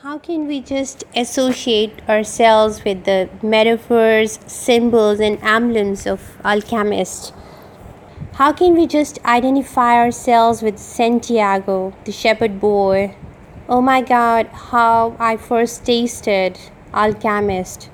How can we just associate ourselves with the metaphors, symbols, and emblems of alchemists? How can we just identify ourselves with Santiago, the shepherd boy? Oh my god, how I first tasted alchemist,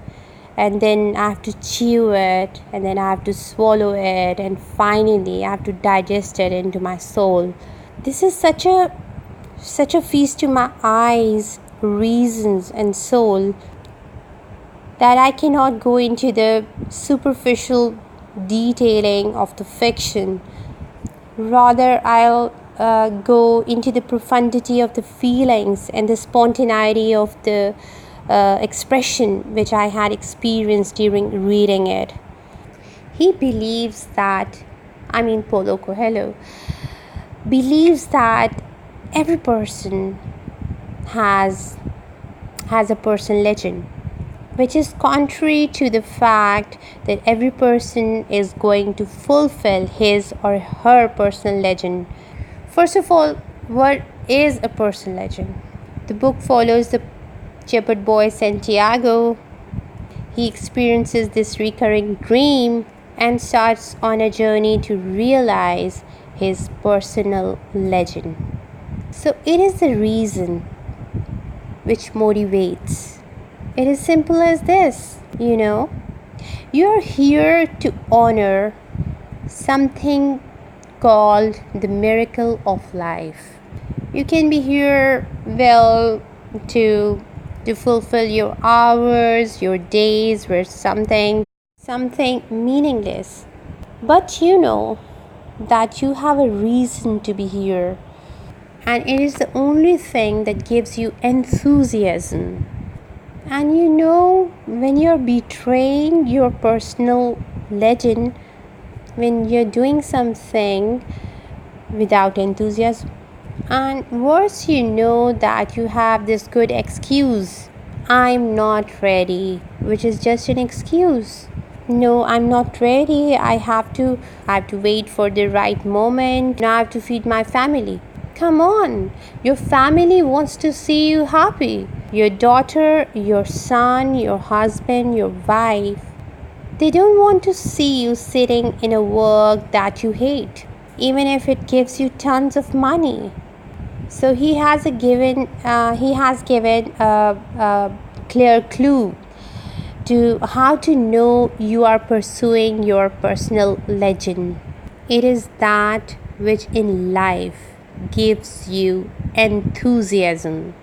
and then I have to chew it, and then I have to swallow it, and finally I have to digest it into my soul. This is such a feast to my eyes, reasons, and soul that I cannot go into the superficial detailing of the fiction. Rather, I'll go into the profundity of the feelings and the spontaneity of the expression which I had experienced during reading it. He believes that, Paulo Coelho believes that every person has a personal legend, which is contrary to the fact that every person is going to fulfill his or her personal legend. First of all, what is a personal legend? The book follows the shepherd boy Santiago. He experiences this recurring dream and starts on a journey to realize his personal legend. So it is the reason which motivates. It is simple as this, You're here to honor something called the miracle of life. You can be here, to fulfill your hours, your days with something meaningless. But you know that you have a reason to be here, and it is the only thing that gives you enthusiasm. And when you're betraying your personal legend, when you're doing something without enthusiasm, and worse, that you have this good excuse, I'm not ready, which is just an excuse. No, I'm not ready. I have to wait for the right moment. Now I have to feed my family. Come on, your family wants to see you happy. Your daughter, your son, your husband, your wife, they don't want to see you sitting in a work that you hate, even if it gives you tons of money. So he has given a clear clue to how to know you are pursuing your personal legend. It is that which in life gives you enthusiasm.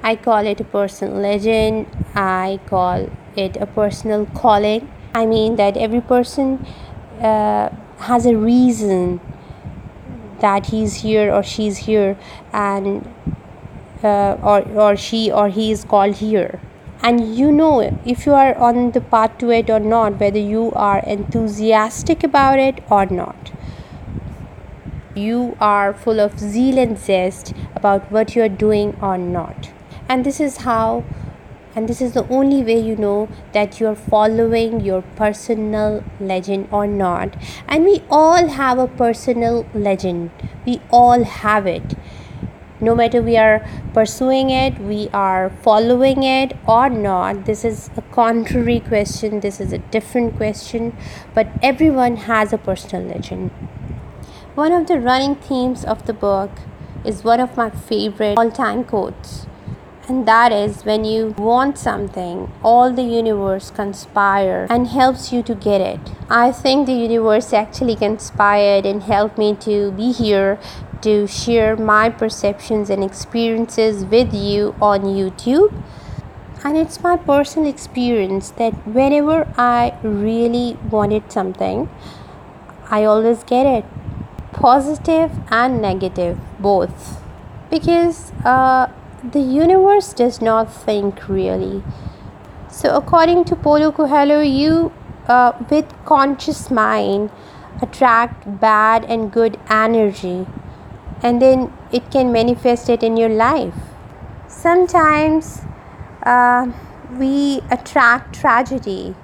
I call it a personal legend. I call it a personal calling. I mean that every person has a reason that he's here or she's here, and or she or he is called here. And if you are on the path to it or not, whether you are enthusiastic about it or not. You are full of zeal and zest about what you are doing or not. And this is the only way you know that you are following your personal legend or not. And we all have a personal legend. We all have it. No matter we are pursuing it, we are following it or not. This is a contrary question. This is a different question. But everyone has a personal legend. One of the running themes of the book is one of my favorite all-time quotes. And that is, when you want something, all the universe conspires and helps you to get it. I think the universe actually conspired and helped me to be here to share my perceptions and experiences with you on YouTube. And it's my personal experience that whenever I really wanted something, I always get it. Positive and negative, both. Because the universe does not think really. So according to Paulo Coelho, you with conscious mind attract bad and good energy, and then it can manifest it in your life. Sometimes we attract tragedy.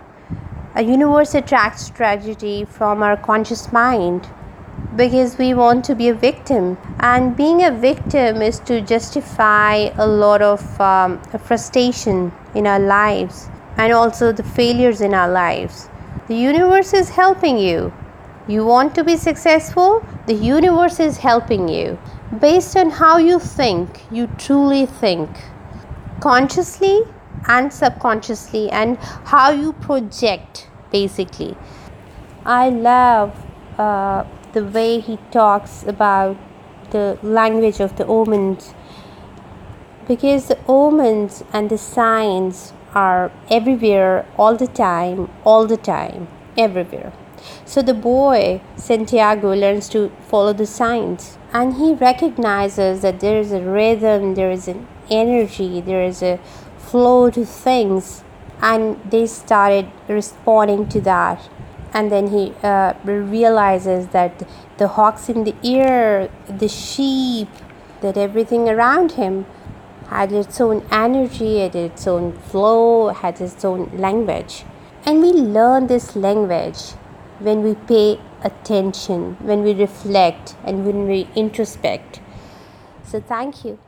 A universe attracts tragedy from our conscious mind. because we want to be a victim. And being a victim is to justify a lot of frustration in our lives and also the failures in our lives. The universe is helping you. You want to be successful? The universe is helping you. Based on how you think, you truly think, consciously and subconsciously, and how you project, basically. I love the way he talks about the language of the omens, because the omens and the signs are everywhere, all the time, everywhere. So the boy Santiago learns to follow the signs, and he recognizes that there is a rhythm, there is an energy, there is a flow to things, and they started responding to that. And then he realizes that the hawks in the ear, the sheep, that everything around him had its own energy, had its own flow, had its own language. And we learn this language when we pay attention, when we reflect, and when we introspect. So thank you.